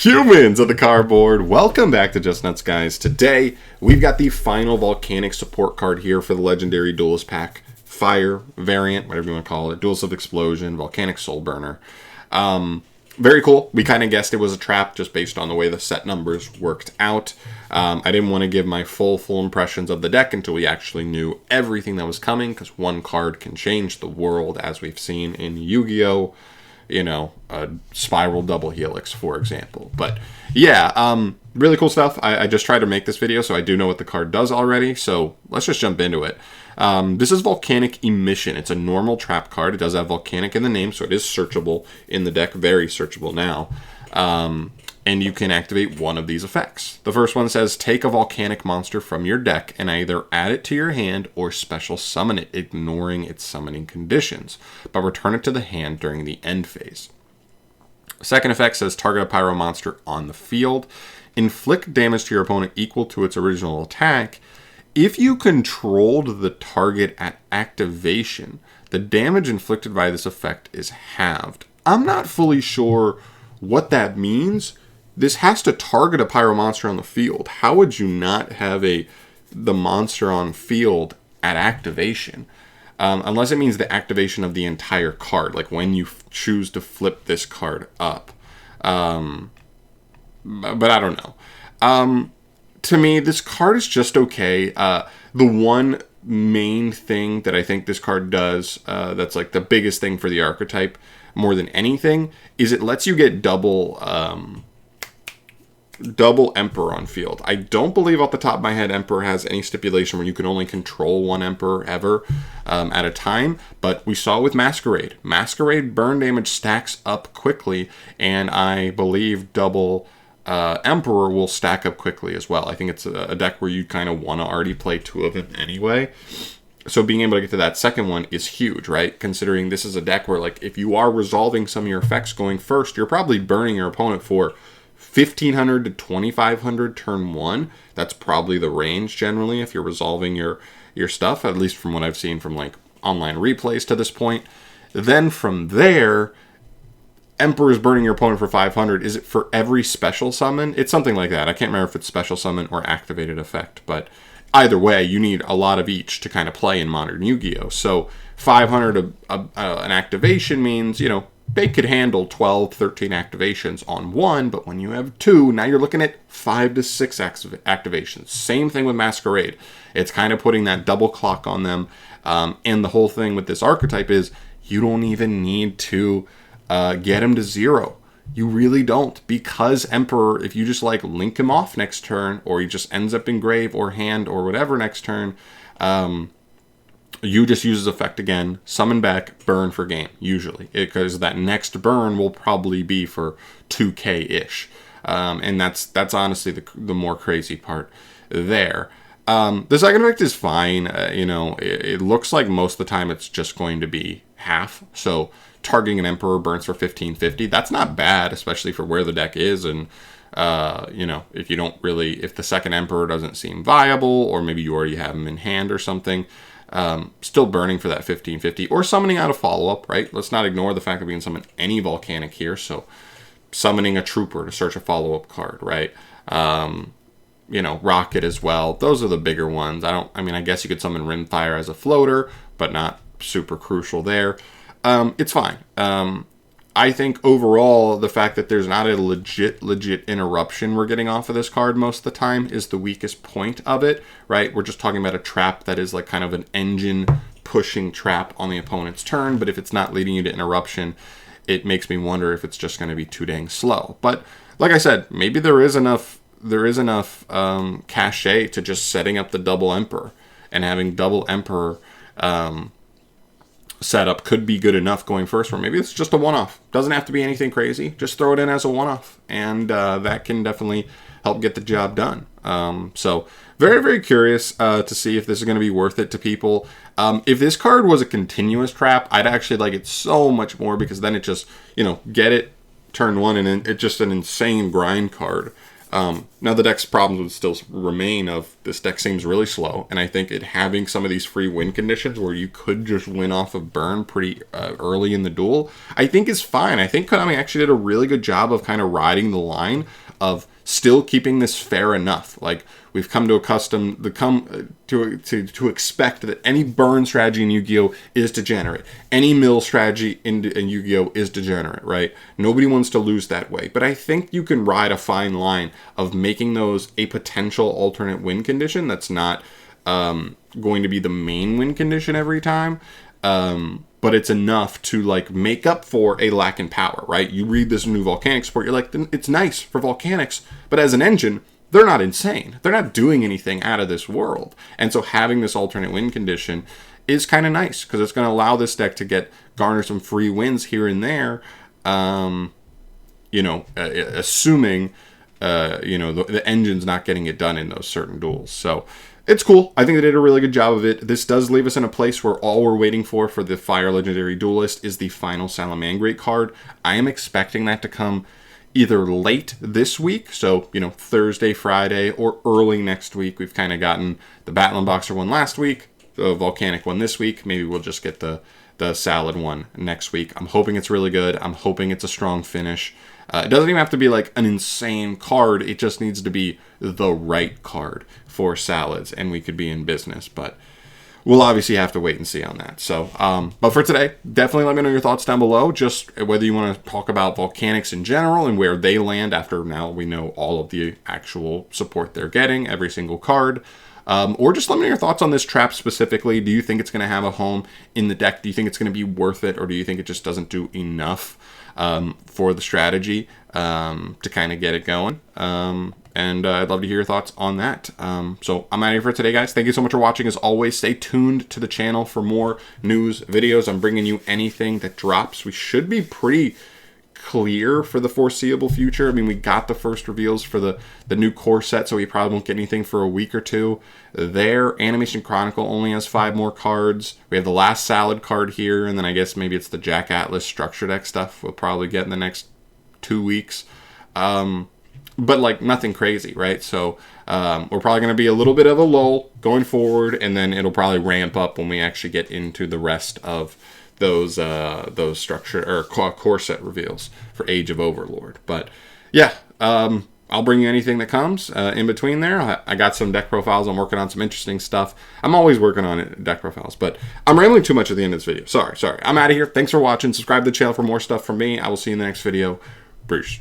Humans of the cardboard, welcome back to Just Nuts, guys. Today, we've got the final Volcanic support card here for the Legendary Duelist Pack. Fire variant, whatever you want to call it. Duelist of Explosion, Volcanic Soul Burner. Very cool. We kind of guessed it was a trap just based on the way the set numbers worked out. I didn't want to give my full impressions of the deck until we actually knew everything that was coming, because one card can change the world, as we've seen in Yu-Gi-Oh! You know, a Spiral Double Helix, for example. But yeah, really cool stuff. I just tried to make this video, so I do know what the card does already. So let's just jump into it. This is Volcanic Emission. It's a normal trap card. It does have Volcanic in the name, so it is searchable in the deck. Very searchable now. And you can activate one of these effects. The first one says, take a volcanic monster from your deck and either add it to your hand or special summon it, ignoring its summoning conditions, but return it to the hand during the end phase. Second effect says, target a pyro monster on the field. Inflict damage to your opponent equal to its original attack. If you controlled the target at activation, the damage inflicted by this effect is halved. I'm not fully sure what that means. This has to target a pyro monster on the field. How would you not have the monster on field at activation? Unless it means the activation of the entire card, like when you choose to flip this card up. But I don't know. To me, this card is just okay. The one main thing that I think this card does, that's like the biggest thing for the archetype more than anything, is it lets you get double Emperor on field. I don't believe off the top of my head Emperor has any stipulation where you can only control one Emperor ever at a time, but we saw with Masquerade. Masquerade burn damage stacks up quickly, and I believe double Emperor will stack up quickly as well. I think it's a deck where you kind of want to already play two of them anyway. So being able to get to that second one is huge, right? Considering this is a deck where, like, if you are resolving some of your effects going first, you're probably burning your opponent for 1,500 to 2,500 turn one. That's probably the range generally if you're resolving your stuff, at least from what I've seen from like online replays to this point. Then from there, Emperor is burning your opponent for 500. Is it for every special summon? It's something like that. I can't remember if it's special summon or activated effect, but either way, you need a lot of each to kind of play in modern Yu-Gi-Oh! So 500 an activation means, you know, they could handle 12, 13 activations on one, but when you have two, now you're looking at 5 to 6 activations. Same thing with Masquerade. It's kind of putting that double clock on them. And the whole thing with this archetype is you don't even need to get him to 0. You really don't, because Emperor, if you just like link him off next turn, or he just ends up in grave or hand or whatever next turn, you just use his effect again, summon back, burn for game, usually. Because that next burn will probably be for 2k-ish. And that's honestly the more crazy part there. The second effect is fine. You know, it looks like most of the time it's just going to be half. So targeting an Emperor burns for 1550. That's not bad, especially for where the deck is. And, you know, if the second Emperor doesn't seem viable, or maybe you already have him in hand or something, still burning for that 1550, or summoning out a follow-up, right? Let's not ignore the fact that we can summon any Volcanic here, so summoning a Trooper to search a follow-up card, right? You know, Rocket as well. Those are the bigger ones. I guess you could summon Rimfire as a floater, but not super crucial there. It's fine. I think overall, the fact that there's not a legit interruption we're getting off of this card most of the time is the weakest point of it, right? We're just talking about a trap that is like kind of an engine pushing trap on the opponent's turn, but if it's not leading you to interruption, it makes me wonder if it's just going to be too dang slow. But like I said, maybe there is enough cachet to just setting up the double Emperor, and having double Emperor setup could be good enough going first, or maybe it's just a one-off. Doesn't have to be anything crazy. Just throw it in as a one-off, and that can definitely help get the job done. So very, very curious to see if this is going to be worth it to people. If this card was a continuous trap, I'd actually like it so much more, because then it just, you know, get it turn one, and it's just an insane grind card. Now the deck's problems would still remain of this deck seems really slow, and I think it having some of these free win conditions where you could just win off of burn pretty early in the duel, I think is fine. I think Konami actually did a really good job of kind of riding the line of still keeping this fair enough. Like, we've come to to expect that any burn strategy in Yu-Gi-Oh! Is degenerate. Any mill strategy in Yu-Gi-Oh! Is degenerate, right? Nobody wants to lose that way. But I think you can ride a fine line of making those a potential alternate win condition that's not going to be the main win condition every time. But it's enough to like make up for a lack in power, right? You read this new Volcanic support, you're like, it's nice for Volcanics, but as an engine, they're not insane. They're not doing anything out of this world. And so having this alternate win condition is kind of nice because it's going to allow this deck to garner some free wins here and there. Assuming the engine's not getting it done in those certain duels. So it's cool. I think they did a really good job of it. This does leave us in a place where all we're waiting for the Fire Legendary Duelist is the final Salamangreat card. I am expecting that to come either late this week, so, Thursday, Friday, or early next week. We've kind of gotten the Battling Boxer one last week, the Volcanic one this week. Maybe we'll just get the Salad one next week. I'm hoping it's really good. I'm hoping it's a strong finish. It doesn't even have to be like an insane card. It just needs to be the right card for Salads, and we could be in business. But we'll obviously have to wait and see on that. So, but for today, definitely let me know your thoughts down below. Just whether you want to talk about Volcanics in general and where they land after now we know all of the actual support they're getting, every single card. Or just let me know your thoughts on this trap specifically. Do you think it's going to have a home in the deck? Do you think it's going to be worth it? Or do you think it just doesn't do enough for the strategy to kind of get it going? And I'd love to hear your thoughts on that. So I'm out of here for today, guys. Thank you so much for watching. As always, stay tuned to the channel for more news videos. I'm bringing you anything that drops. We should be pretty clear for the foreseeable future. I mean, we got the first reveals for the new core set, so we probably won't get anything for a week or two. Animation Chronicle only has 5 more cards. We have the last Salad card here, and then I guess maybe it's the Jack Atlas structure deck stuff we'll probably get in the next 2 weeks. But like nothing crazy, right? So we're probably going to be a little bit of a lull going forward, and then it'll probably ramp up when we actually get into the rest of those structure or core set reveals for Age of Overlord. But yeah, I'll bring you anything that comes in between there. I got some deck profiles. I'm working on some interesting stuff. I'm always working on it, deck profiles, but I'm rambling too much at the end of this video. Sorry. I'm out of here. Thanks for watching. Subscribe to the channel for more stuff from me. I will see you in the next video. Bruce.